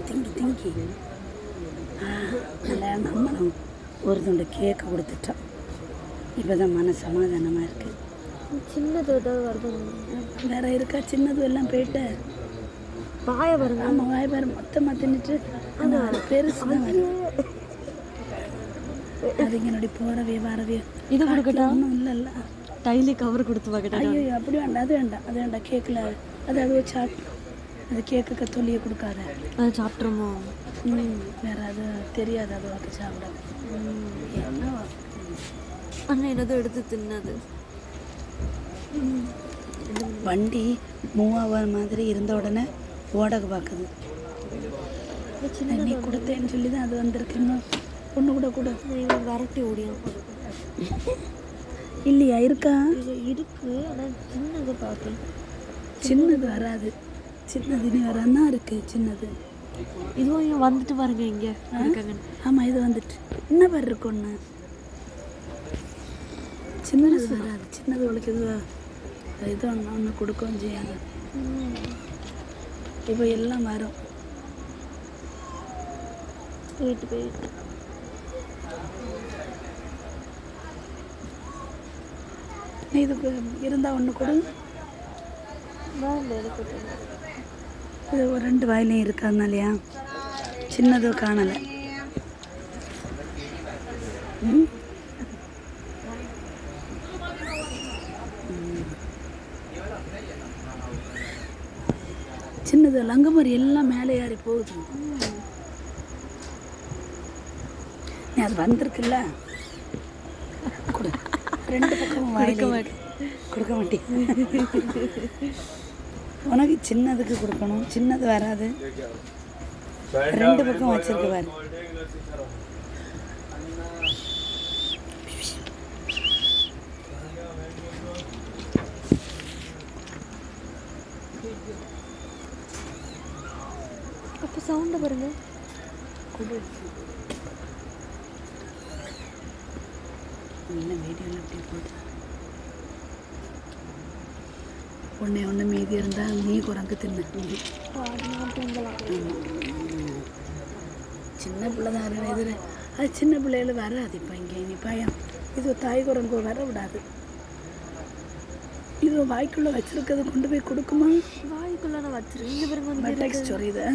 திங்கி திங்கி நல்லா நம்மளும் ஒரு துண்டு கேக்கு கொடுத்துட்டோம். இப்போ தான் மன சமாதானமாக இருக்குது. சின்னது ஏதாவது வருது வேற இருக்கா? சின்னது எல்லாம் போயிட்டு வாய வருங்க. ஆமாம், வாய் பாரு மொத்தமாக தின்னுட்டு அந்த பெருசு தான் வரும். அது இங்கே போகிறவே வரவே இது கொடுக்கட்டா? ஒன்றும் இல்லை இல்லை டைலி கவர் கொடுத்து பார்க்கட்டா? ஐயோ அப்படி வேண்டாம், அது வேண்டாம், அது வேண்டாம். கேக்கில் அது சாப் அது கேக்குக்கு தொல்லியை கொடுக்காத. அது சாப்பிட்றோமோ? வேற அது தெரியாது, அது வாக்கு சாப்பிடாது. என்ன அண்ணன் என்னதோ எடுத்து தின்னது. வண்டி மூவ் ஆகிற மாதிரி இருந்த உடனே ஓடக பார்க்குது. நீ கொடுத்தேன்னு சொல்லி தான் அது வந்திருக்கு. இன்னும் ஒன்று கூட கூட விரட்டி ஓடியும் இல்லையா? இருக்கா? இருக்கு, ஆனால் சின்னது பார்க்கல. சின்னது வராது, சின்னது இனி வரான்னா இருக்கு சின்னது. இதுவும் இங்கே வந்துட்டு பாருங்க இங்கே. ஆமாம், இது வந்துட்டு என்ன பேர் இருக்கு ஒன்று. சின்னது வராது, சின்னது உனக்கு இது ஒன்று கொடுக்கவும் செய்யாது. இப்போ எல்லாம் வரும். போயிட்டு இதுக்கு இருந்தால் ஒன்று கொடு. இது ஒரு 2 வாயிலையும் இருக்காதுனாலையா சின்னதோ காணலை. சின்னது லங்கமரி எல்லாம் மேலே ஏறி போகுது. நீ அது வந்திருக்குல்ல, கொடு. 2 பக்கமும் கொடுக்க மாட்டேன். உனக்கு சின்னதுக்கு கொடுக்கணும், சின்னது வராது. 2 பக்கம் வச்சிருக்க பாரு. அப்போ சவுண்டை பாருங்க. கொடு. இல்லை வீடியோவில் அப்படி போட்டு ஒன்று மீதி இருந்தால் நீ குரங்கு தின்னு. சின்ன பிள்ளை தான் இருக்கு எதிர. அது சின்ன பிள்ளைகள் வராது. இப்போ இங்கே இனி பயம். இது தாய் குரங்கு வர விடாது. இது வாய்க்குள்ளே வச்சிருக்கிறத கொண்டு போய் கொடுக்குமா? வாய்க்குள்ளே நான் வச்சிருக்கேன். இங்கே பாருங்க, டெக்ஸ்ட் சொல்லிது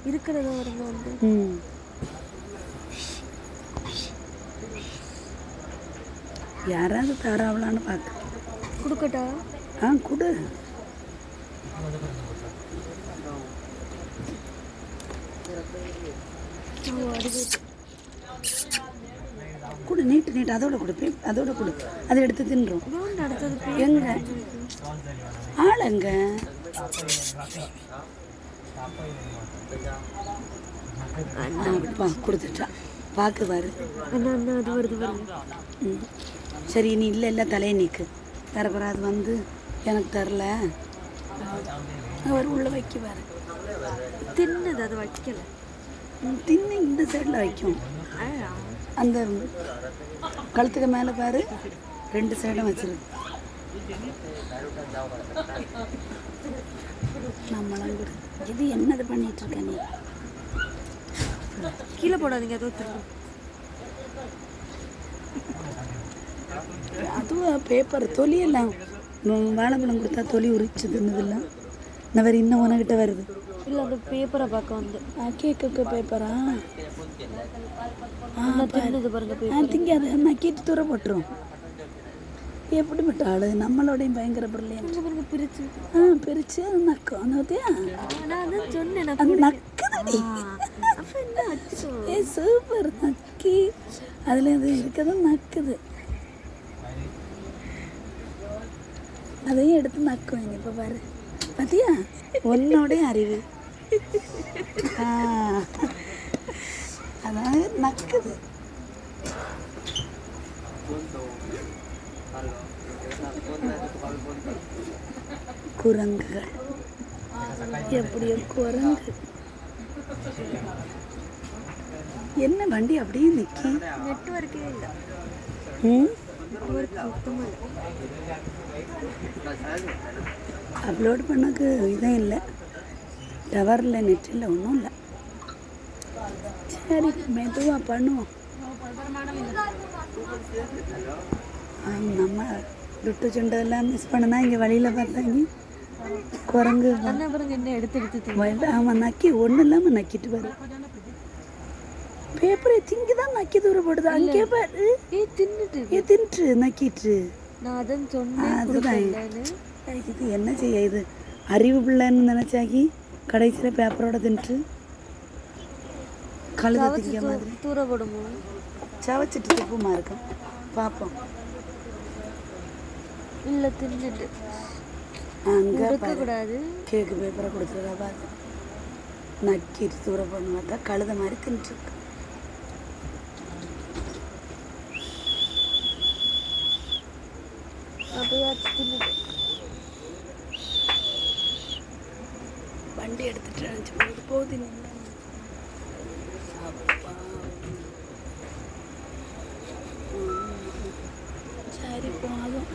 இருக்கிறத வருங்க வந்து. யாராவது தாராவலான்னு பார்க்க. கொடுக்கட்டா? கொடு. கொடு, நீட்டு அதோட கொடுப்பேன், அதோட கொடு. அதை எடுத்து தின்றோம். எங்க ஆளுங்க கொடுத்துட்டா பார்க்க பாரு. அது வருது பாருங்க. சரி, நீ இல்லை தலையை நீக்கு. தரப்புற அது வந்து எனக்கு தரல. அவர் உள்ள வைக்க பாரு. தின்னது அது வைக்கல. தின்னு இந்த சைடில் வைக்கும். அந்த கழுத்துக்கு மேலே பாரு, 2 சைடும் வச்சிருக்கு. நம்மளும் இது என்னது பண்ணிட்டு இருக்க நீ? கீழே போடாதீங்க. அதோ திரும்ப அதுவும் பேப்பர் தொலியெல்லாம் வாழைப்பழம் கொடுத்தா தொலி உரிச்சு தின்னதில்லை. இந்த மாதிரி இன்னும் உனக்கிட்ட வருது. இல்லை, அந்த பேப்பரை பார்க்க வந்து. கேக்கு பேப்பரா? தின்னது பாருங்க. திங்க அதை நக்கிட்டு தூர போட்டுரும். எப்படிப்பட்ட ஆளு? நம்மளோடையும் பயங்கர பிரில்லியன்ட். பிரிச்சு பிரிச்சு அது நக்கும். அந்த சொன்னேன் நக்குதடி. சூப்பர் நக்கி. அதுல அது இருக்கதான் நக்குது. அதையும் எடுத்து நக்குவேங்க. இப்போ பாரு, பார்த்தியா? உன்னோடைய அறிவு. அதாவது நக்குது. குரங்குகள் எப்படியோ குரங்கு. என்ன வண்டி அப்படியே நிற்கி? நெட்வொர்க்கே இல்லை. அப்லோட் பண்ணக்கு இதான் இல்லை. டவரில் நெட் இல்லை, ஒன்றும் இல்லை. சரி மெதுவாக பண்ணுவோம். நம்ம விட்டு சுண்டதெல்லாம் மிஸ் பண்ணனா இங்கே வழியில் பார்த்தாங்க குரங்கு அண்ணா பாருங்க என்ன எடுத்து ஆமாம் நக்கி ஒன்றும் இல்லாமல் நக்கிட்டு பாரு. பேப்பரை திங்கி தான் நக்கி தூரப்படுது. அங்கே பாரு தின்ட்டு நக்கிட்டு. நான் அதான் சொன்னேன். அதுதான் இது என்ன செய்ய, இது அறிவு பிள்ளைன்னு நினச்சாக்கி கடைசியில் பேப்பரோட தின்ட்டு கழுத திங்க மாதிரி தூரப்படுமோ சவச்சிட்டு துப்புமா இருக்கும். பார்ப்போம். இல்லை தின்னுட்டு அங்கே கூடாது. கேக்கு பேப்பரை கொடுத்துருக்கா பார்த்து நக்கிட்டு தூரப்படணும். பார்த்தா கழுத மாதிரி தின்ட்டுருக்கு. வண்டி எடுத்துட்டு போகுது. சரி போதும்.